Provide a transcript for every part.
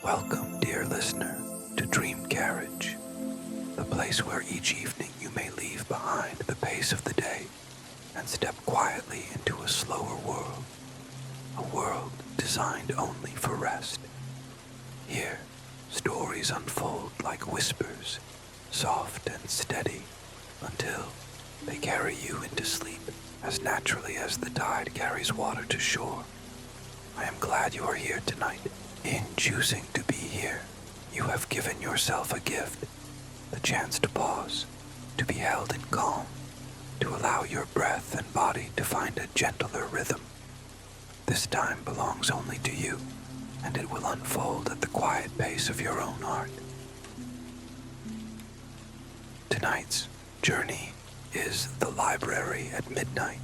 Welcome, dear listener, to Dream Carriage, the place where each evening you may leave behind the pace of the day and step quietly into a slower world, a world designed only for rest. Here, stories unfold like whispers, soft and steady, until they carry you into sleep as naturally as the tide carries water to shore. I am glad you are here tonight. In choosing to be here, you have given yourself a gift, the chance to pause, to be held in calm, to allow your breath and body to find a gentler rhythm. This time belongs only to you, and it will unfold at the quiet pace of your own heart. Tonight's journey is the library at midnight.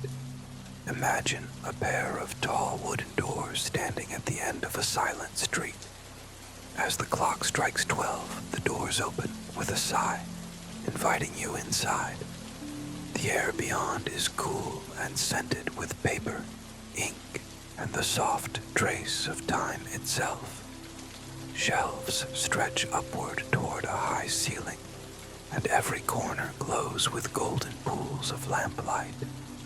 Imagine a pair of tall wooden doors standing at the end of a silent street. As the clock strikes 12, the doors open with a sigh, inviting you inside. The air beyond is cool and scented with paper, ink, and the soft trace of time itself. Shelves stretch upward toward a high ceiling, and every corner glows with golden pools of lamplight.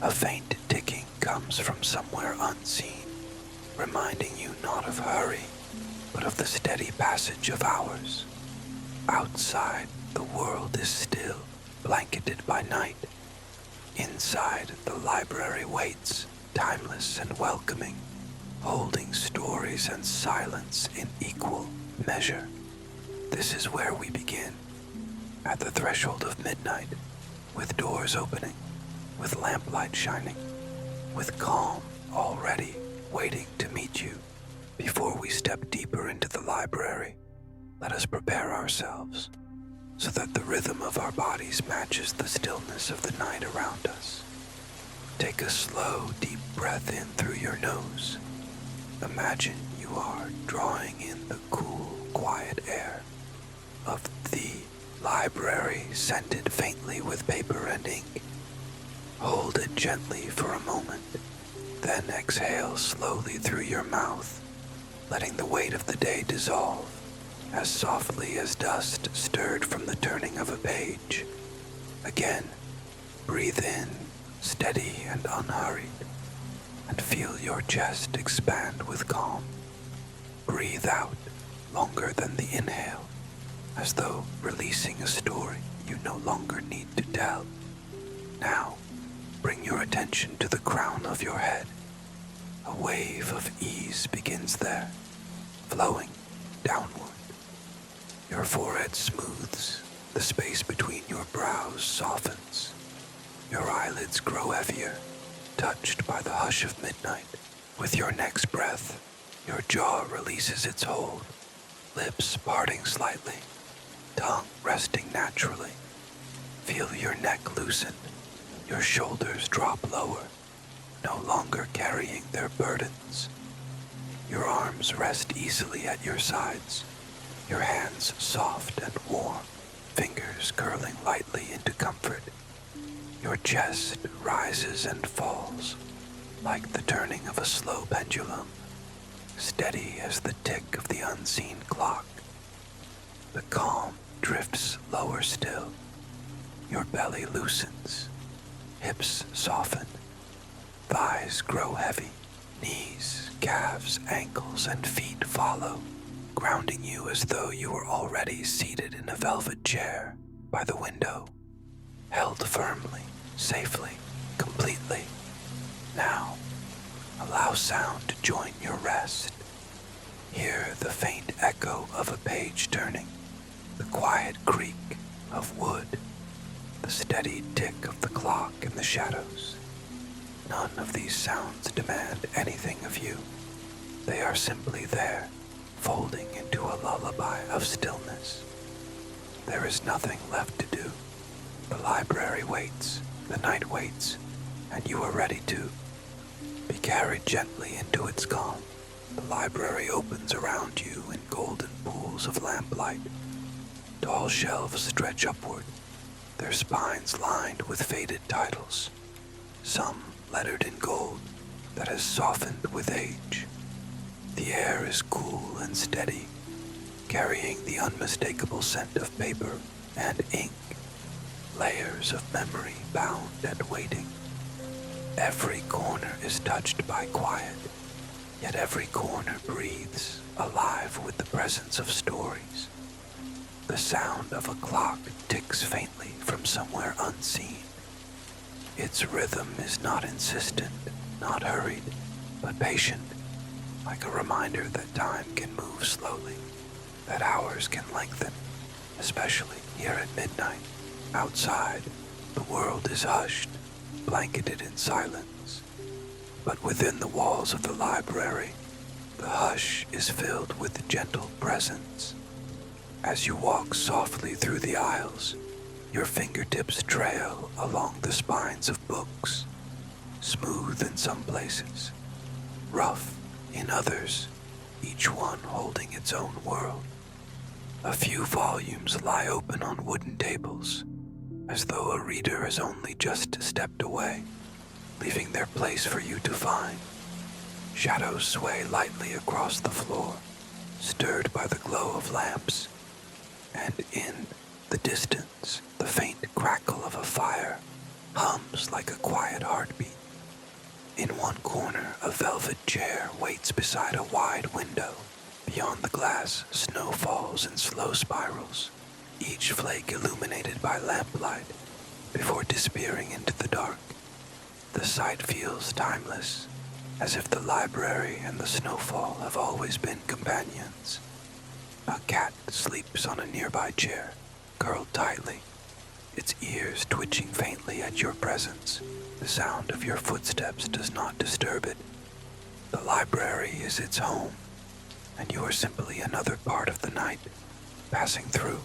A faint ticking comes from somewhere unseen, reminding you not of hurry, but of the steady passage of hours. Outside, the world is still, blanketed by night. Inside, the library waits, timeless and welcoming, holding stories and silence in equal measure. This is where we begin, at the threshold of midnight, with doors opening, with lamplight shining, with calm already waiting to meet you. Before we step deeper into the library, let us prepare ourselves so that the rhythm of our bodies matches the stillness of the night around us. Take a slow, deep breath in through your nose. Imagine you are drawing in the cool, quiet air of the library, scented faintly with paper and ink. Hold it gently for a moment, then exhale slowly through your mouth, letting the weight of the day dissolve as softly as dust stirred from the turning of a page. Again, breathe in, steady and unhurried, and feel your chest expand with calm. Breathe out, longer than the inhale, as though releasing a story you no longer need to tell. Now, bring your attention to the crown of your head. A wave of ease begins there, flowing downward. Your forehead smooths, the space between your brows softens. Your eyelids grow heavier, touched by the hush of midnight. With your next breath, your jaw releases its hold, lips parting slightly, tongue resting naturally. Feel your neck loosen, your shoulders drop lower, no longer carrying their burdens. Your arms rest easily at your sides, your hands soft and warm, fingers curling lightly into comfort. Your chest rises and falls, like the turning of a slow pendulum, steady as the tick of the unseen clock. The calm drifts lower still. Your belly loosens, hips soften, thighs grow heavy, knees, calves, ankles, and feet follow, grounding you as though you were already seated in a velvet chair by the window, held firmly, safely, completely. Now, allow sound to join your rest. Hear the faint echo of a page turning, the quiet creak of wood, the steady tick of the clock in the shadows. None of these sounds demand anything of you. They are simply there, folding into a lullaby of stillness. There is nothing left to do. The library waits, the night waits, and you are ready to be carried gently into its calm. The library opens around you in golden pools of lamplight. Tall shelves stretch upward, their spines lined with faded titles, some lettered in gold that has softened with age. The air is cool and steady, carrying the unmistakable scent of paper and ink, layers of memory bound and waiting. Every corner is touched by quiet, yet every corner breathes, alive with the presence of stories. The sound of a clock ticks faintly from somewhere unseen. Its rhythm is not insistent, not hurried, but patient, like a reminder that time can move slowly, that hours can lengthen, especially here at midnight. Outside, the world is hushed, blanketed in silence. But within the walls of the library, the hush is filled with gentle presence. As you walk softly through the aisles, your fingertips trail along the spines of books, smooth in some places, rough in others, each one holding its own world. A few volumes lie open on wooden tables, as though a reader has only just stepped away, leaving their place for you to find. Shadows sway lightly across the floor, stirred by the glow of lamps, and in the distance, the faint crackle of a fire hums like a quiet heartbeat. In one corner, a velvet chair waits beside a wide window. Beyond the glass, snow falls in slow spirals, each flake illuminated by lamplight before disappearing into the dark. The sight feels timeless, as if the library and the snowfall have always been companions. A cat sleeps on a nearby chair, curled tightly, its ears twitching faintly at your presence. The sound of your footsteps does not disturb it. The library is its home, and you are simply another part of the night, passing through.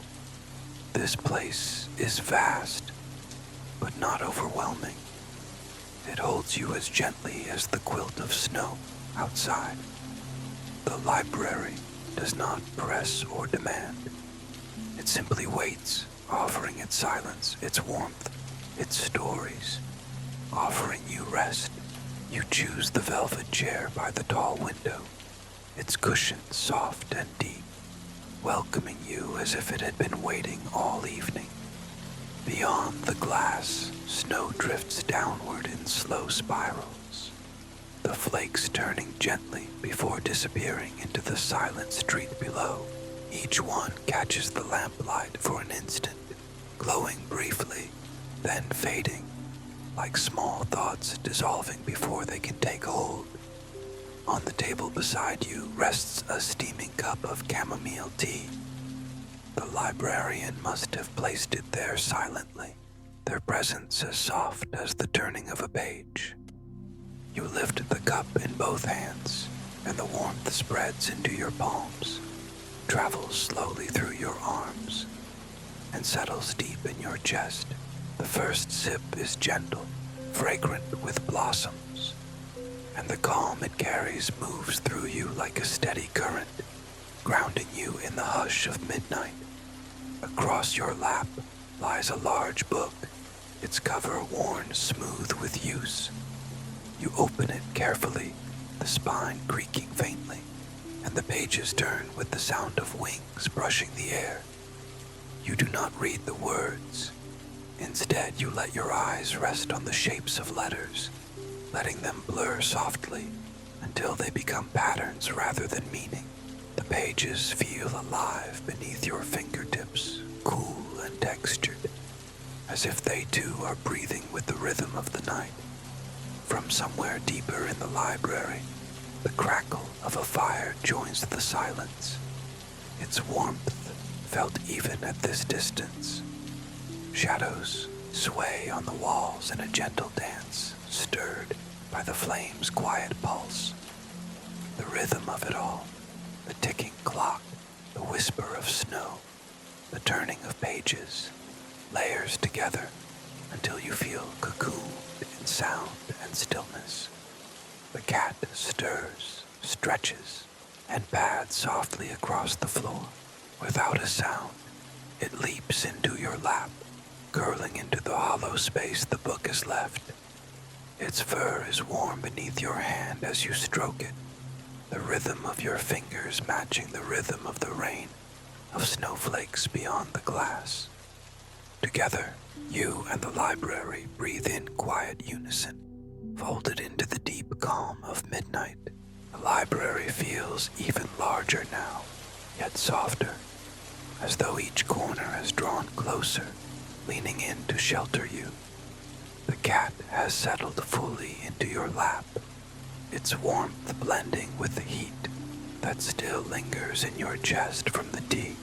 This place is vast, but not overwhelming. It holds you as gently as the quilt of snow outside. The library does not press or demand. It simply waits, offering its silence, its warmth, its stories, offering you rest. You choose the velvet chair by the tall window, its cushions soft and deep, welcoming you as if it had been waiting all evening. Beyond the glass, snow drifts downward in slow spirals, the flakes turning gently before disappearing into the silent street below. Each one catches the lamplight for an instant, glowing briefly, then fading, like small thoughts dissolving before they can take hold. On the table beside you rests a steaming cup of chamomile tea. The librarian must have placed it there silently, their presence as soft as the turning of a page. You lift the cup in both hands, and the warmth spreads into your palms, travels slowly through your arms, and settles deep in your chest. The first sip is gentle, fragrant with blossoms, and the calm it carries moves through you like a steady current, grounding you in the hush of midnight. Across your lap lies a large book, its cover worn smooth with use. You open it carefully, the spine creaking faintly, and the pages turn with the sound of wings brushing the air. You do not read the words. Instead, you let your eyes rest on the shapes of letters, letting them blur softly until they become patterns rather than meaning. The pages feel alive beneath your fingertips, cool and textured, as if they too are breathing with the rhythm of the night. From somewhere deeper in the library, the crackle of a fire joins the silence, its warmth felt even at this distance. Shadows sway on the walls in a gentle dance, stirred by the flame's quiet pulse. The rhythm of it all, the ticking clock, the whisper of snow, the turning of pages, layers together until you feel cocooned in sound and stillness. The cat stirs, stretches, and pads softly across the floor. Without a sound, it leaps into your lap, curling into the hollow space the book has left. Its fur is warm beneath your hand as you stroke it, the rhythm of your fingers matching the rhythm of the rain snowflakes beyond the glass. Together, you and the library breathe in quiet unison, folded into the deep calm of midnight. The library feels even larger now, yet softer, as though each corner has drawn closer, leaning in to shelter you. The cat has settled fully into your lap, its warmth blending with the heat that still lingers in your chest from the tea.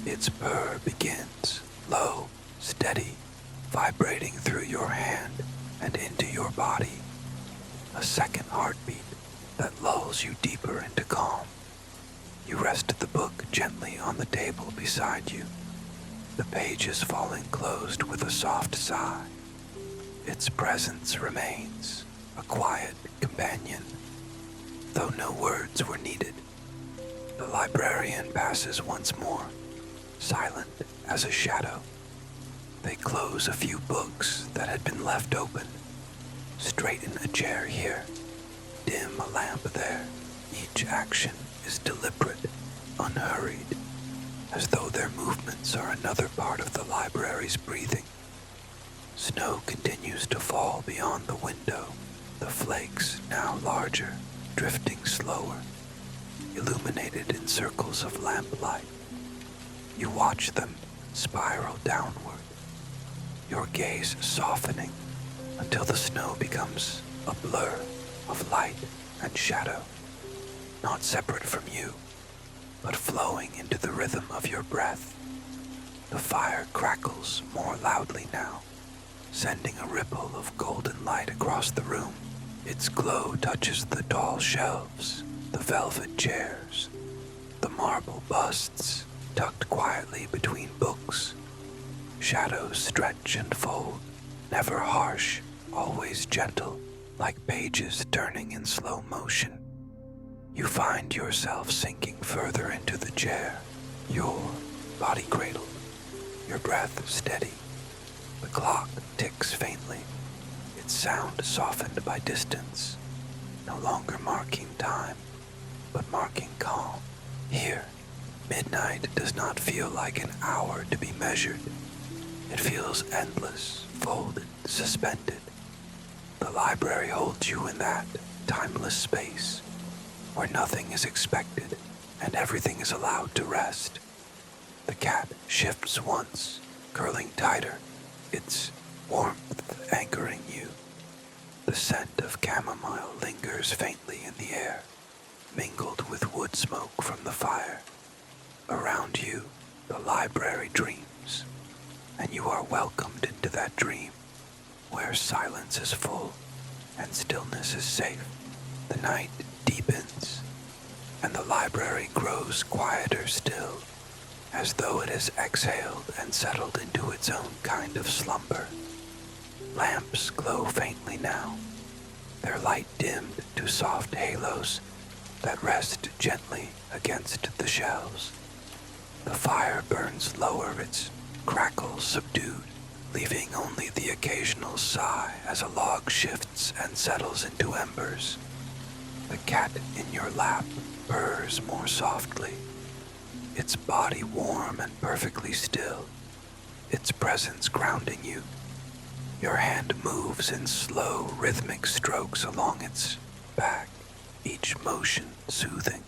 Its purr begins, low, steady, vibrating through your hand and into your body. A second heartbeat that lulls you deeper into calm. You rest the book gently on the table beside you, the pages falling closed with a soft sigh. Its presence remains, a quiet companion, though no words were needed. The librarian passes once more, silent as a shadow. They close a few books that had been left open, straighten a chair here, dim a lamp there. Each action is deliberate, unhurried, as though their movements are another part of the library's breathing. Snow continues to fall beyond the window, the flakes now larger, drifting slower, illuminated in circles of lamplight. You watch them spiral downward, your gaze softening until the snow becomes a blur of light and shadow, not separate from you, but flowing into the rhythm of your breath. The fire crackles more loudly now, sending a ripple of golden light across the room. Its glow touches the tall shelves, the velvet chairs, the marble busts tucked quietly between books. Shadows stretch and fold, never harsh, always gentle, like pages turning in slow motion. You find yourself sinking further into the chair, your body cradled, your breath steady. The clock ticks faintly, its sound softened by distance, no longer marking time, but marking calm. Here, midnight does not feel like an hour to be measured. It feels endless, folded, suspended. The library holds you in that timeless space, where nothing is expected and everything is allowed to rest. The cat shifts once, curling tighter, its warmth anchoring you. The scent of chamomile lingers faintly in the air, mingled with wood smoke from the fire. Around you, the library dreams, and you are welcomed into that dream, where silence is full and stillness is safe. The night deepens, and the library grows quieter still, as though it has exhaled and settled into its own kind of slumber. Lamps glow faintly now, their light dimmed to soft halos that rest gently against the shelves. The fire burns lower, its crackles subdued, leaving only the occasional sigh as a log shifts and settles into embers. The cat in your lap purrs more softly, its body warm and perfectly still, its presence grounding you. Your hand moves in slow, rhythmic strokes along its back, each motion soothing,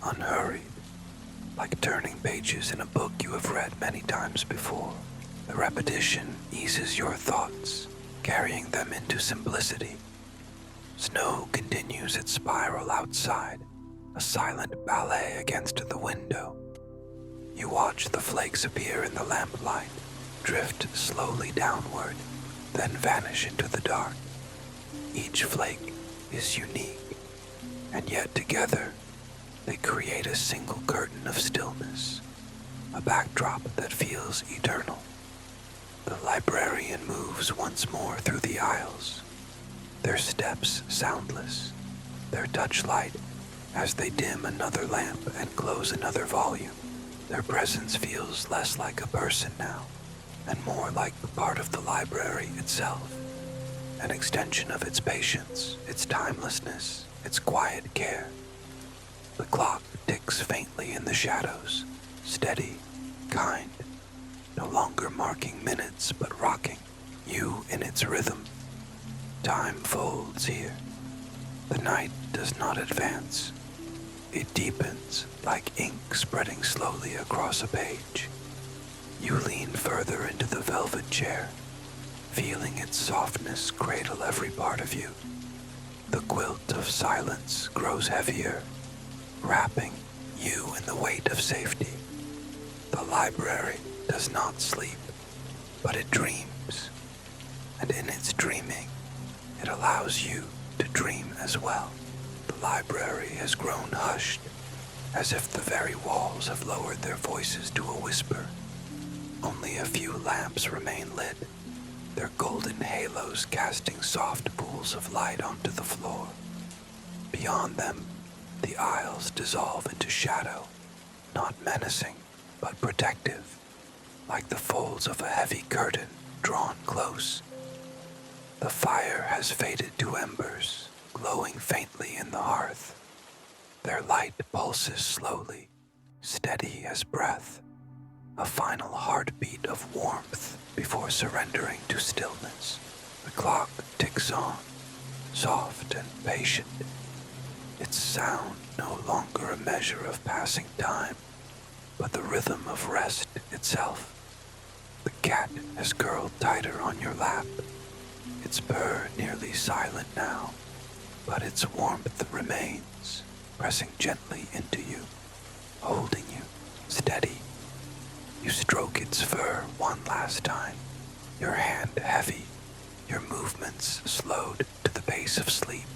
unhurried, like turning pages in a book you have read many times before. The repetition eases your thoughts, carrying them into simplicity. Snow continues its spiral outside, a silent ballet against the window. You watch the flakes appear in the lamplight, drift slowly downward, then vanish into the dark. Each flake is unique, and yet together they create a single curtain of stillness, a backdrop that feels eternal. The librarian moves once more through the aisles, their steps soundless, their touch light as they dim another lamp and close another volume. Their presence feels less like a person now, and more like a part of the library itself, an extension of its patience, its timelessness, its quiet care. The clock ticks faintly in the shadows, steady, kind, no longer marking minutes but rocking you in its rhythm. Time folds here. The night does not advance. It deepens like ink spreading slowly across a page. You lean further into the velvet chair, feeling its softness cradle every part of you. The quilt of silence grows heavier, wrapping you in the weight of safety. The library does not sleep, but it dreams. And in its dreaming, it allows you to dream as well. The library has grown hushed, as if the very walls have lowered their voices to a whisper. Only a few lamps remain lit, their golden halos casting soft pools of light onto the floor. Beyond them, the aisles dissolve into shadow, not menacing, but protective, like the folds of a heavy curtain drawn close. The fire has faded to embers, glowing faintly in the hearth. Their light pulses slowly, steady as breath, a final heartbeat of warmth before surrendering to stillness. The clock ticks on, soft and patient, its sound no longer a measure of passing time, but the rhythm of rest itself. The cat has curled tighter on your lap, its purr nearly silent now, but its warmth remains, pressing gently into you, holding you steady. You stroke its fur one last time, your hand heavy, your movements slowed to the pace of sleep.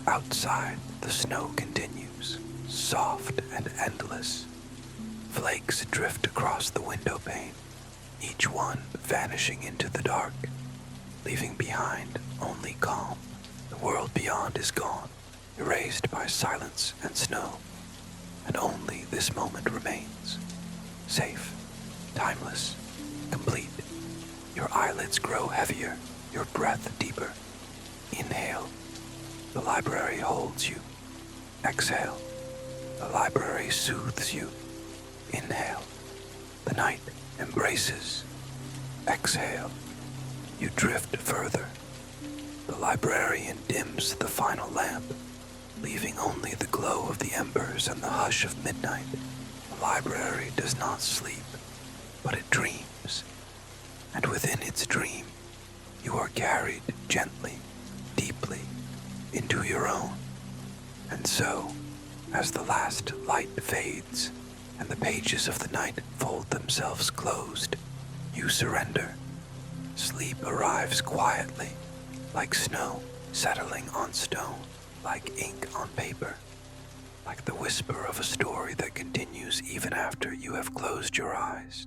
Outside, the snow continues, soft and endless. Flakes drift across the window pane, each one vanishing into the dark, leaving behind only calm. The world beyond is gone, erased by silence and snow, and only this moment remains. Safe, timeless, complete. Your eyelids grow heavier, your breath deeper. Inhale. The library holds you. Exhale. The library soothes you. Inhale. The night embraces. Exhale. You drift further. The librarian dims the final lamp, leaving only the glow of the embers and the hush of midnight. The library does not sleep, but it dreams. And within its dream, you are carried gently, deeply, into your own. And so, as the last light fades, and the pages of the night fold themselves closed, you surrender. Sleep arrives quietly, like snow settling on stone, like ink on paper, like the whisper of a story that continues even after you have closed your eyes.